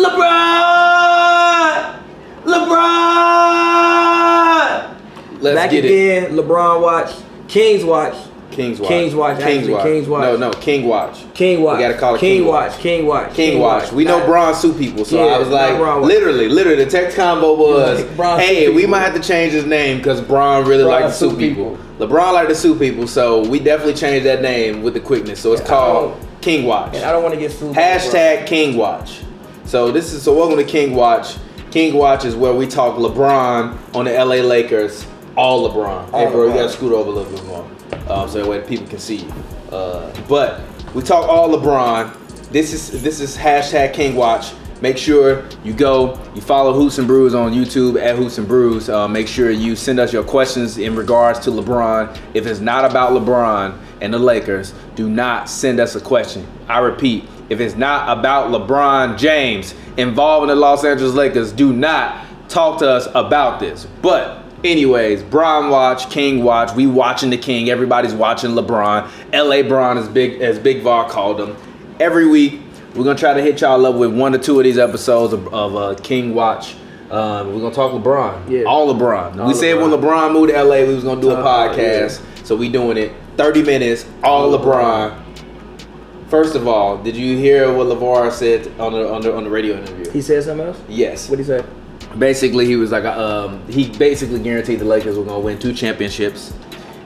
LeBron! LeBron! Let's Back get again, it. LeBron watch. Kings watch. Kings watch. Kings watch. Kings watch. Kings watch. No, King watch. King watch. We gotta call it King watch. King watch. King watch. We know Bron sue people, so Yeah, I was like, not literally, the text combo was, Bron hey, sue we people. might have to change his name because Bron really Bron liked to sue sue people. LeBron liked to sue people, so we definitely changed that name with the quickness. So it's called King Watch. And I don't want to get sued. Hashtag King Watch. So welcome to King Watch. King Watch is where we talk LeBron on the LA Lakers, all LeBron. Hey bro, you gotta scoot over a little bit more, so that way people can see you. But we talk all LeBron. This is hashtag King Watch. Make sure you follow HoopsNBrews on YouTube at HoopsNBrews. Make sure you send us your questions in regards to LeBron. If it's not about LeBron and the Lakers, do not send us a question. I repeat, if it's not about LeBron James involved in the Los Angeles Lakers, do not talk to us about this. But anyways, Bron watch, King watch. We watching the King. Everybody's watching LeBron. LA Bron, as Big Var called him. Every week, we're gonna try to hit y'all up with 1 or 2 of these episodes of King Watch. We're gonna talk LeBron. Yeah. All LeBron. We said when LeBron moved to LA, we was gonna do a podcast. Yeah. So we doing it. 30 minutes, all LeBron. First of all, did you hear what Lavar said on the radio interview? He said something else? Yes. What'd he say? Basically, he was like, he basically guaranteed the Lakers were gonna win 2 championships,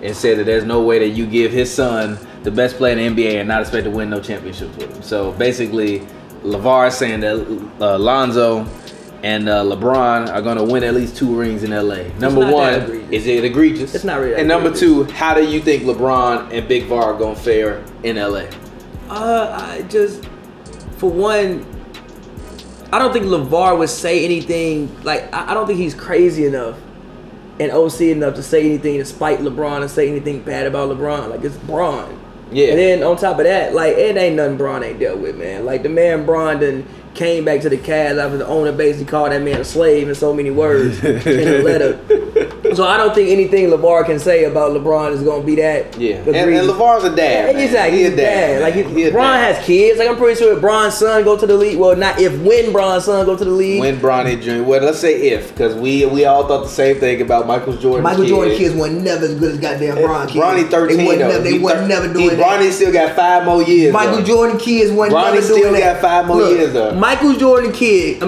and said that there's no way that you give his son the best player in the NBA and not expect to win no championships with him. So basically, Lavar is saying that Lonzo and LeBron are gonna win at least 2 rings in LA. Number one, is it egregious? It's not really. And number 2, how do you think LeBron and Big Var are gonna fare in LA? For one, I don't think LeVar would say anything, like, I don't think he's crazy enough and OC enough to say anything to spite LeBron and say anything bad about LeBron. Like, it's Bron. Yeah. And then on top of that, like, it ain't nothing Bron ain't dealt with, man. Like, the man Bron done came back to the Cavs after the owner basically called that man a slave in so many words in a letter. So I don't think anything LeVar can say about LeBron is gonna be that. Yeah, and LeVar's a dad. Yeah, exactly, he's a dad. Like LeBron has kids. Like I'm pretty sure if Bron's son go to the league, well, not if, when Bron's son go to the league. When Bronny Jr. Well, let's say if, because we all thought the same thing about Michael Jordan's Michael Jordan's kids weren't never as good as goddamn Bron kids. Bronny 13 They wasn't never doing that. Bronny still got 5 more years. Michael Jordan kids wasn't never doing that. Bronny still got 5 more years though. Michael Jordan kid,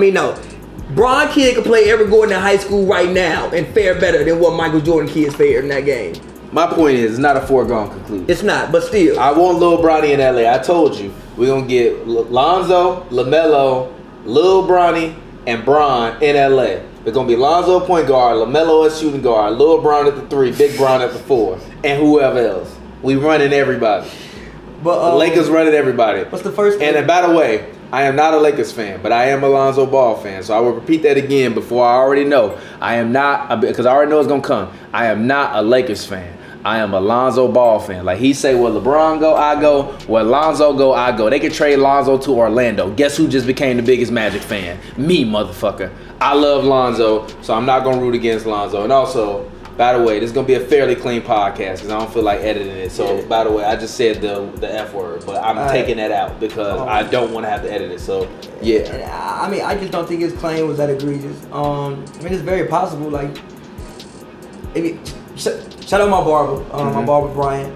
Bron kid could play Eric Gordon in high school right now and fare better than what Michael Jordan kids fared in that game. My point is, it's not a foregone conclusion. It's not, but still. I want Lil Bronny in LA. I told you. We're going to get Lonzo, LaMelo, Lil Bronny, and Bron in LA. It's going to be Lonzo point guard, LaMelo as shooting guard, Lil Bron at the 3, Big Bron at the 4, and whoever else. We running everybody. But the Lakers running everybody. What's the first thing? And by the way, I am not a Lakers fan, but I am a Lonzo Ball fan. So I will repeat that again before I already know. I am not, because I already know it's going to come. I am not a Lakers fan. I am a Lonzo Ball fan. Like he say, where LeBron go, I go. Where Lonzo go, I go. They could trade Lonzo to Orlando. Guess who just became the biggest Magic fan? Me, motherfucker. I love Lonzo, so I'm not going to root against Lonzo. And also, by the way, this is going to be a fairly clean podcast because I don't feel like editing it. So, by the way, I just said the F word, but I'm taking that out because I don't want to have to edit it. So, yeah. I just don't think his claim was that egregious. It's very possible. Like, shout out my barber, my barber Brian.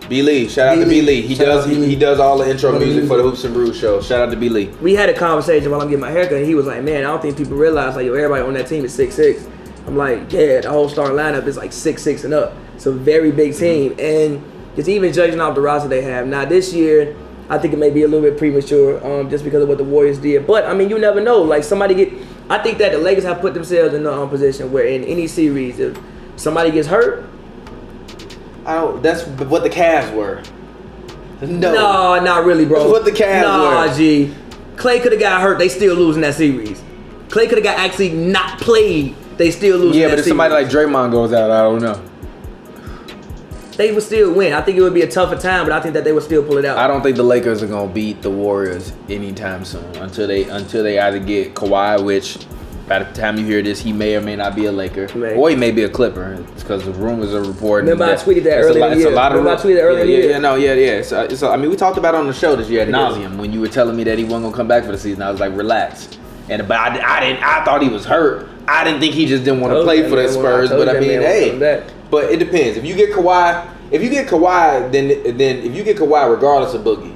B Lee, shout out to B Lee. He does all the intro music for the Hoops and Brews show. Shout out to B Lee. We had a conversation while I'm getting my haircut, and he was like, "Man, I don't think people realize like everybody on that team is 6'6". I'm like, yeah, the whole starting lineup is like 6'6" and up. It's a very big team, and it's even judging off the roster they have. Now this year, I think it may be a little bit premature, just because of what the Warriors did. But I mean, you never know. Like I think that the Lakers have put themselves in a position where in any series, if somebody gets hurt. That's what the Cavs were. No, not really, bro. That's what the Cavs were. Nah, G. Clay could have got hurt. They still losing that series. Clay could have got actually not played. They still losing that series. Yeah, but if somebody like Draymond goes out, I don't know. They would still win. I think it would be a tougher time, but I think that they would still pull it out. I don't think the Lakers are gonna beat the Warriors anytime soon until they either get Kawhi, which by the time you hear this, he may or may not be a Laker, Maybe. or he may be a Clipper, because the rumors are reporting. Remember, I tweeted that earlier in the year. Remember, I tweeted earlier in the year. So I mean, we talked about it on the show this year ad nauseum when you were telling me that he wasn't gonna come back for the season. I was like, relax. But I thought he was hurt. I didn't think he just didn't want to play for the Spurs. But I mean, hey, but it depends. If you get Kawhi, then if you get Kawhi, regardless of Boogie,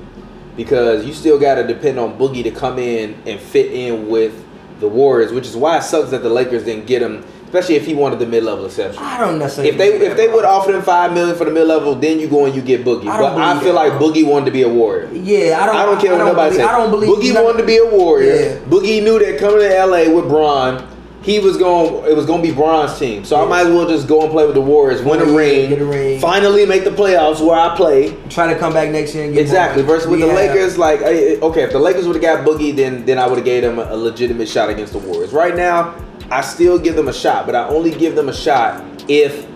because you still got to depend on Boogie to come in and fit in with the Warriors, which is why it sucks that the Lakers didn't get him, especially if he wanted the mid-level exception. I don't necessarily. If they would offer him $5 million for the mid-level, then you go and you get Boogie. But I feel like Boogie wanted to be a Warrior. Yeah, I don't care what nobody says. I don't believe Boogie wanted to be a Warrior. Yeah. Boogie knew that coming to LA with Bron, it was going to be Bron's team. So I might as well just go and play with the Warriors, win a ring, finally make the playoffs where I play. Try to come back next year and get exactly. Versus with the Lakers, like, okay, if the Lakers would have got Boogie, then I would have gave them a legitimate shot against the Warriors. Right now, I still give them a shot, but I only give them a shot if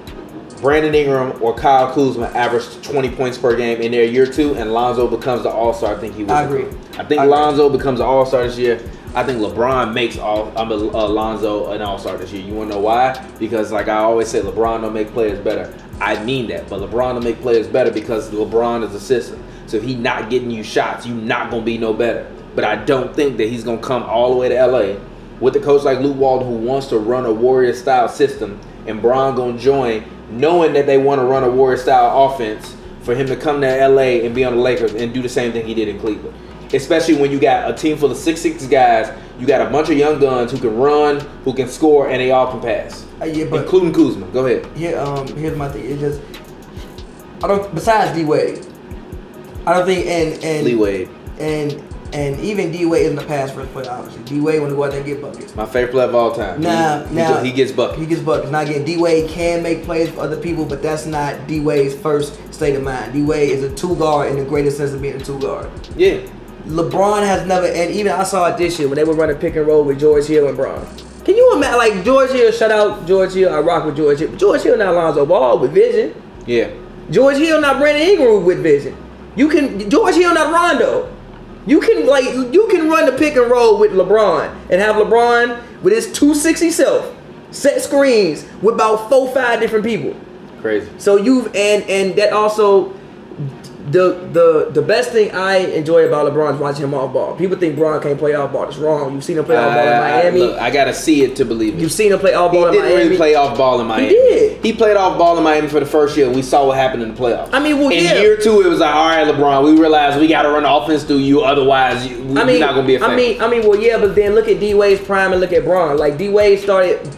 Brandon Ingram or Kyle Kuzma averaged 20 points per game in their year 2 and Lonzo becomes the All-Star. I think he will. I agree. I think Lonzo becomes the All-Star this year. I think LeBron makes Lonzo an All-Star this year. You want to know why? Because like I always say, LeBron don't make players better. I mean that, but LeBron don't make players better because LeBron is a system. So if he's not getting you shots, you're not going to be no better. But I don't think that he's going to come all the way to L.A. with a coach like Luke Walton who wants to run a Warrior-style system, and Bron going to join knowing that they want to run a Warrior-style offense for him to come to L.A. and be on the Lakers and do the same thing he did in Cleveland. Especially when you got a team full of 6'6" guys, you got a bunch of young guns who can run, who can score, and they all can pass. Including Kuzma. Go ahead. Yeah, here's my thing. It's just besides D Wade, I don't think and Lee Wade and even D Wade isn't a pass first player. Obviously, D Wade want to go out there and get buckets. My favorite player of all time. Now he gets buckets. He gets buckets. Now again, D Wade can make plays for other people, but that's not D Wade's first state of mind. D Wade is a 2 guard in the greatest sense of being a 2 guard. Yeah. LeBron has never, and even I saw it this year when they were running pick and roll with George Hill and Bron. Can you imagine, like George Hill, shout out George Hill, I rock with George Hill. George Hill not Lonzo Ball with vision. Yeah. George Hill not Brandon Ingram with vision. George Hill not Rondo. You can run the pick and roll with LeBron and have LeBron with his 260 self set screens with about 4-5 different people. Crazy. So and that also. The best thing I enjoy about LeBron is watching him off ball. People think Bron can't play off ball. That's wrong. You've seen him play off ball in Miami. Look, I gotta see it to believe it. You've seen him play off ball in Miami. He didn't really play off ball in Miami. He did. He played off ball in Miami for the first year, and we saw what happened in the playoffs. I mean, in year 2, it was like, all right, LeBron, we realized we got to run the offense through you, otherwise you're not gonna be effective. But then look at D Wade's prime and look at Bron. Like D Wade started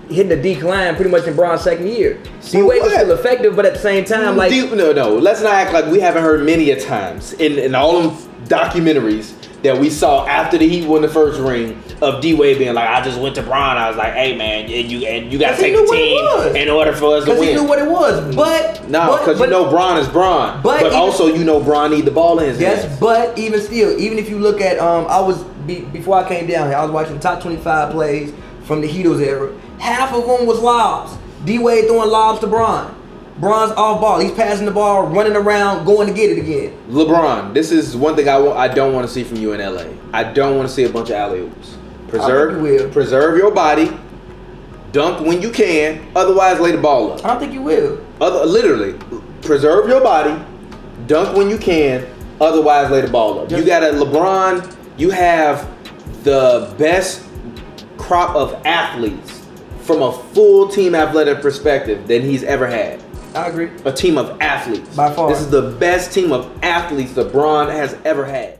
hitting the decline pretty much in Bron's second year. D Wade was still effective, but at the same time, like no, let's not act like we haven't heard many a times in all them documentaries that we saw after the Heat won the first ring of D Wade being like, I just went to Bron. I was like, hey man, you got to take the team in order for us to win. Because he knew what it was, but because you know Bron is Bron, but also you know Bron need the ball in his hands. Yes, but even still, even if you look at before I came down here, I was watching the top 25 plays from the Heatles era. Half of them was lobs. D Wade throwing lobs to Bron. Bron's off ball. He's passing the ball, running around, going to get it again. LeBron, this is one thing I don't want to see from you in LA. I don't want to see a bunch of alley-oops. Preserve your body. Dunk when you can. Otherwise, lay the ball up. I don't think you will. Literally, preserve your body. Dunk when you can. Otherwise, lay the ball up. You got LeBron. You have the best crop of athletes from a full team athletic perspective than he's ever had. I agree. A team of athletes. By far. This is the best team of athletes LeBron has ever had.